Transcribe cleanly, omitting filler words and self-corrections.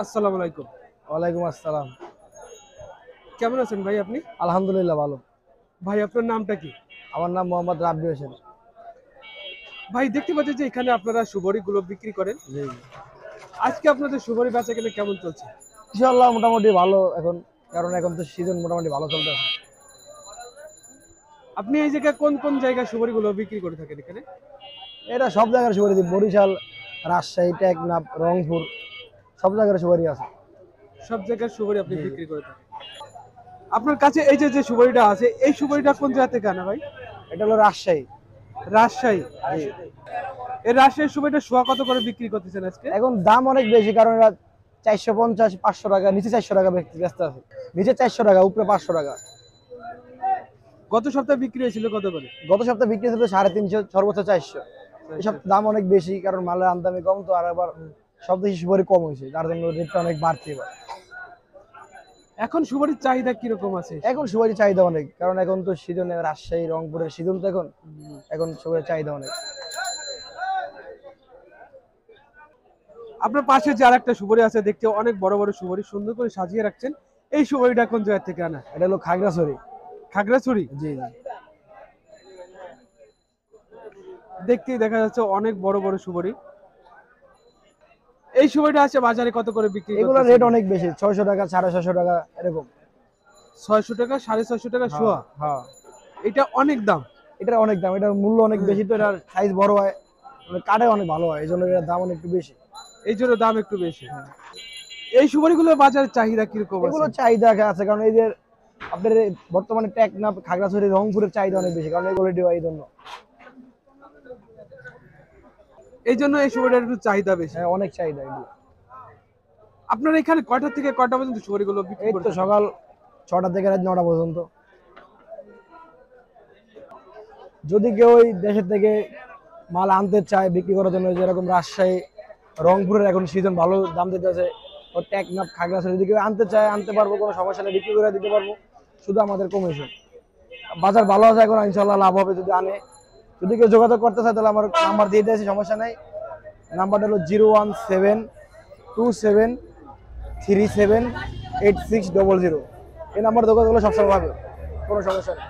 আসসালামু আলাইকুম। ওয়ালাইকুম আসসালাম। কেমন আছেন ভাই আপনি? আলহামদুলিল্লাহ ভালো। ভাই আপনার নামটা কি? আমার নাম মোহাম্মদ রাব্বি হোসেন। ভাই দেখতে পাচ্ছি যে এখানে আপনারা সুপারিগুলো বিক্রি করেন। জি। আজকে আপনাদের সুপারি বেচাকেনা কেমন চলছে? ইনশাআল্লাহ মোটামুটি ভালো এখন, কারণ এখন তো সিজন মোটামুটি ভালো চলতেছে। আপনি এই জায়গায় কোন জায়গায় সুপারিগুলো বিক্রি করে থাকেন এখানে? এটা সব জায়গার সুপারি দিই, বরিশাল, রাজশাহী, টেকনাফ, রংপুর সব জায়গার সুপারি আছে। সব জায়গায় সুপারি আপনি জি জি। বিক্রি করে থাকেন। আপনার কাছে এই যে সুপারিটা আছে, এই সুপারিটা কোন জায়গা থেকে আনা ভাই? এটা হলো রাজশাহী। রাজশাহী। জি। এই রাজশাহীর সুপারিটা শোয়া কত করে বিক্রি করতেছেন আজকে? এখন দাম অনেক বেশি, কারণ এরা 450 500 টাকা, নিচে 400 টাকা ব্যস্ত আছে। নিচে 400 টাকা, উপরে 500 টাকা। গত সপ্তাহে বিক্রি হয়েছিল কত করে? গত সপ্তাহে বিক্রি ছিল 350, সর্বোচ্চ 400। এসব দাম অনেক বেশি, কারণ মালের আমদানি কম, তো আর আবার সব দেশে সুপারি কম হয়েছে, যার জন্য রেটটা অনেক বাড়তি এবার। এখন সুপারির চাহিদা কিরকম আছে? এখন সুপারি চাহিদা অনেক, কারণ এখন তো সিজনে রাজশাহী রংপুরের সিজন, তো এখন এখন সুপারির চাহিদা অনেক। আপনার পাশে যে আরেকটা সুপারি আছে, দেখতে অনেক বড় বড় সুপারি, সুন্দর করে সাজিয়ে রাখছেন। এই সুপারিটা কোন জায়গা থেকে আনা? এটা হলো খাগড়াছড়ি। খাগড়াছড়ি। জি জি। দেখতেই দেখা যাচ্ছে অনেক বড় বড় সুপারি। এই সুপারিটা আছে বাজারে কত করে বিক্রি এগুলোর করতেছেন? রেট অনেক বেশি, 600 টাকা, 650 টাকা এরকম। 600 টাকা, 650 টাকা হ্যাঁ শোয়া। হ্যাঁ। এটা অনেক দাম। এটার অনেক দাম, এটার মূল্য অনেক বেশি, তো এটার সাইজ বড় হয়, মানে কাটে অনেক ভালো হয়, এই জন্য এটার দাম অনেক বেশি। এই জন্য দাম একটু বেশি। এই সুপারিগুলোর বাজারে চাহিদা কিরকম এগুলো আছে? চাহিদা আছে, কারণ এই যে আপনার বর্তমানে টেকনাফ, খাগড়াছড়ি, রংপুরের চাহিদা অনেক বেশি, কারণ এই কোয়ালিটি হয়, এই জন্য। এই জন্য এই সুপারিটার একটু চাহিদা বেশি। হ্যাঁ, অনেক চাহিদা এগুলো। আপনারা এখানে কয়টা থেকে কয়টা পর্যন্ত সুপারিগুলো বিক্রি এই তো করতে? সকাল 6টা থেকে রাত 9টা পর্যন্ত। যদি কেউ ওই দেশের থেকে মাল আনতে চায় বিক্রি করার জন্য, যেরকম রাজশাহী, রংপুরের এখন সিজন ভালো, দাম দিতেছে, ও টেকনাফ, খাগড়াছড়ি, যদি কেউ আনতে চায় আনতে পারবো, কোনো সমস্যা নেই, বিক্রি করে দিতে পারবো, শুধু আমাদের কমিশন। বাজার ভালো আছে এখন, ইনশাল্লাহ লাভ হবে যদি আনে। যদি কেউ যোগাযোগ করতে চায় তাহলে আমার নাম্বার দিয়ে দিয়েছি, সমস্যা নেই। নাম্বারটা হলো 01727378600। এই নাম্বার যোগাযোগ করলে সবসময় পাবে, কোনো সমস্যা নেই।